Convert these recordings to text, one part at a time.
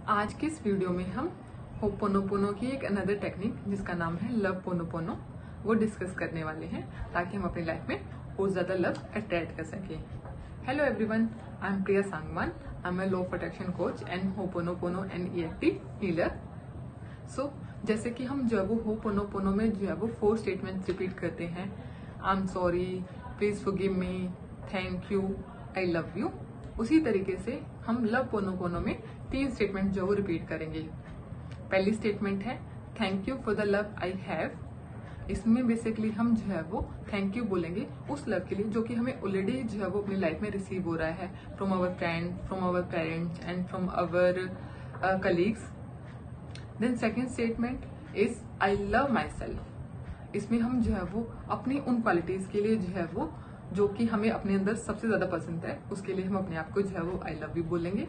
आज के इस वीडियो में हम होपोनोपोनो की एक अनदर टेक्निक जिसका नाम है लव पोनोपोनो वो डिस्कस करने वाले हैं ताकि हम अपनी लाइफ में और ज्यादा लव अट्रैक्ट कर सकें। Hello everyone, I am Priya Sangwan. I am a law of attraction coach and hooponopono and EFT healer. So जैसे कि हम जो है वो होपोनोपोनो में जो है वो 4 स्टेटमेंट्स रिपीट करते हैं। I am sorry, please forgive me, thank you, I love you. उसी तरीके से हम लव पोनोपोनो में 3 स्टेटमेंट जो वो रिपीट करेंगे। पहली स्टेटमेंट है thank you for the love I have. इसमें बेसिकली हम जो है वो थैंक यू बोलेंगे उस लव के लिए जो कि हमें ऑलरेडी जो है वो अपनी लाइफ में रिसीव हो रहा है from our friend, from our parents and from our colleagues. Then second statement is I love my self. इसमें हम जो है वो अपनी उन क्वालिटीज के लिए जो है वो जो कि हमें अपने अंदर सबसे ज्यादा पसंद है उसके लिए हम अपने आप को जो है वो आई लव यू बोलेंगे।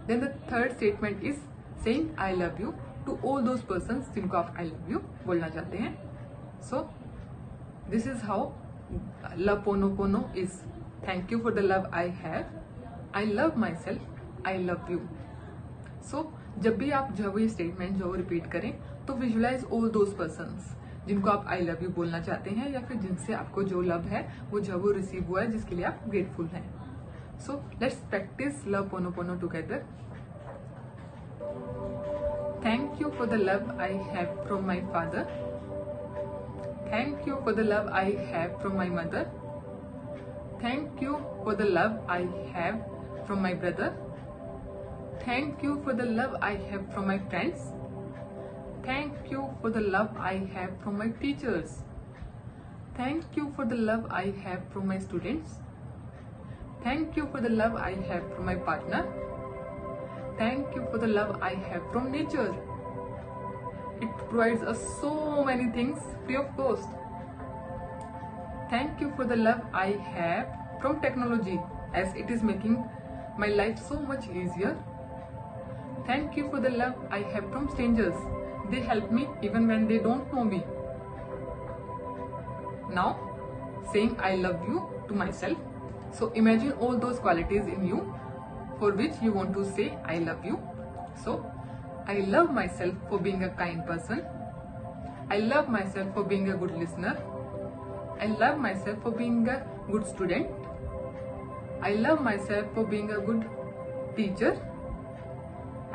Then the third statement is saying I love you to all those persons जिनको आप आई लव यू बोलना चाहते हैं। So this is how love ponopono is. Thank you for the love I have, I love my self, I love you. So जब भी आप जो है वो ये स्टेटमेंट जो रिपीट करें तो विजुअलाइज ऑल दोज पर्सन्स जिनको आप आई लव यू बोलना चाहते हैं या फिर जिनसे आपको जो लव है वो जो वो रिसीव हुआ है जिसके लिए आप ग्रेटफुल हैं। So let's practise love ponopono together. Thank you for the love I have from my father. Thank you for the love I have from my mother. Thank you for the love I have from my brother. Thank you for the love I have from my friends. Thank you for the love I have from my teachers. Thank you for the love I have from my students. Thank you for the love I have from my partner. Thank you for the love I have from nature. It provides us so many things free of cost. Thank you for the love I have from technology as it is making my life so much easier. Thank you for the love I have from strangers. They help me even when they don't know me. Now, saying I love you to myself. So imagine all those qualities in you for which you want to say I love you. So, I love myself for being a kind person. I love myself for being a good listener. I love myself for being a good student. I love myself for being a good teacher.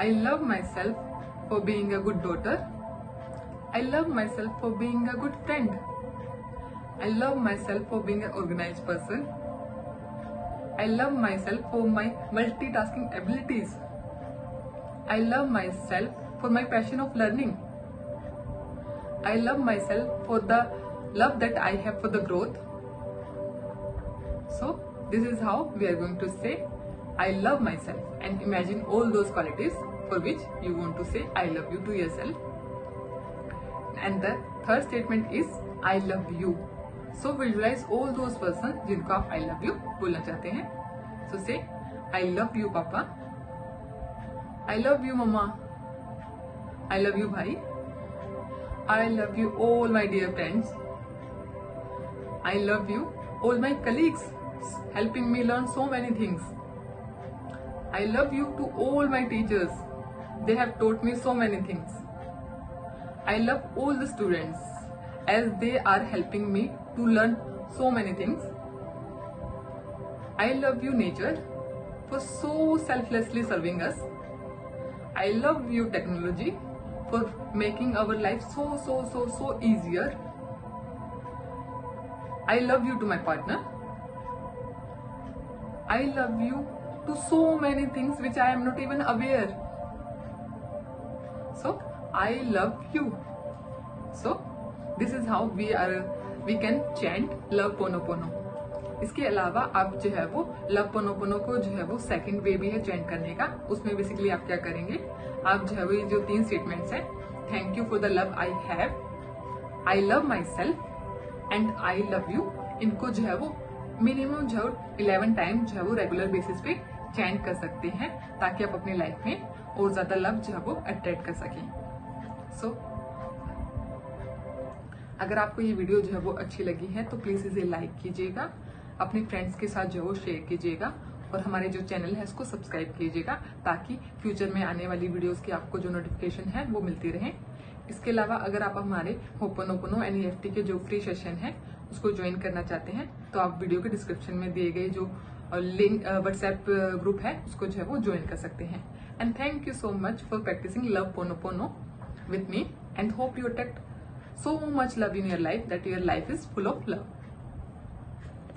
I love myself for being a good daughter. I love myself for being a good friend. I love myself for being an organized person. I love myself for my multitasking abilities. I love myself for my passion of learning. I love myself for the love that I have for the growth. So this is how we are going to say I love myself and imagine all those qualities for which you want to say I love you to yourself. And the third statement is I love you. So visualize all those persons जिनको आप I love you बोलना चाहते हैं. So say I love you Papa, I love you Mama, I love you भाई, I love you all my dear friends, I love you all my colleagues helping me learn so many things. I love you to all my teachers. They have taught me so many things. I love all the students as they are helping me to learn so many things. I love you nature for so selflessly serving us. I love you technology for making our life so easier. I love you to my partner. I love you to so many things which I am not even aware. So I love you. So this is how we can chant love ponopono. इसके अलावा आप जो है वो love पोनोपोनो को जो है वो सेकंड वे भी है चैंट करने का। उसमें बेसिकली आप क्या करेंगे, आप जो है वो ये जो 3 स्टेटमेंट्स हैं thank you for the love I have, I love my self and I love you, इनको जो है वो मिनिमम जो 11 टाइम जो है वो रेगुलर बेसिस पे चैंट कर सकते हैं ताकि आप अपनी लाइफ में और ज्यादा लव जो है वो अट्रैक्ट कर सकें। सो अगर आपको ये वीडियो जो है वो अच्छी लगी है तो प्लीज इसे लाइक कीजिएगा, अपने फ्रेंड्स के साथ जो है वो शेयर कीजिएगा और हमारे जो चैनल है उसको सब्सक्राइब कीजिएगा ताकि फ्यूचर में आने वाली वीडियोस की आपको जो नोटिफिकेशन है वो मिलती रहे। इसके अलावा अगर आप हमारे होपोनोपोनो NEFT के जो फ्री सेशन है उसको ज्वाइन करना चाहते हैं तो आप वीडियो के डिस्क्रिप्शन में दिए गए जो लिंक व्हाट्सएप ग्रुप है उसको जो है वो ज्वाइन कर सकते हैं। And thank you so much for practising love ponopono with me and hope you attract so much love in your life that your life is full of love.